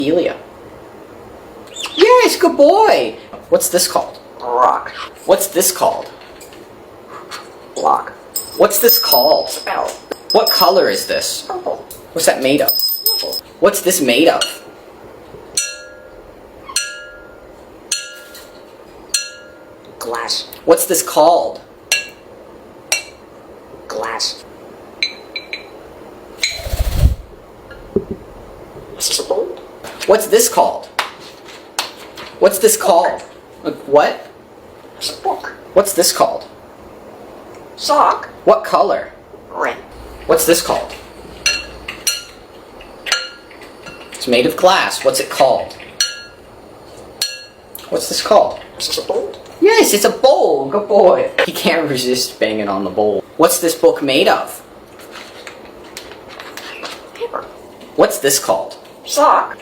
Helium. Yes, good boy. What's this called? Rock. What's this called? Block. What's this called? Spell. What color is this? Purple. What's that made of? Purple. What's this made of? Glass. What's this called? Glass. Is this a bowl? What's this called? What's this called? What? It's a book. What's this called? Sock. What color? Red. What's this called? It's made of glass. What's it called? What's this called? Is this a bowl? Yes, it's a bowl. Good boy. He can't resist banging on the bowl. What's this book made of? Paper. What's this called? Sock.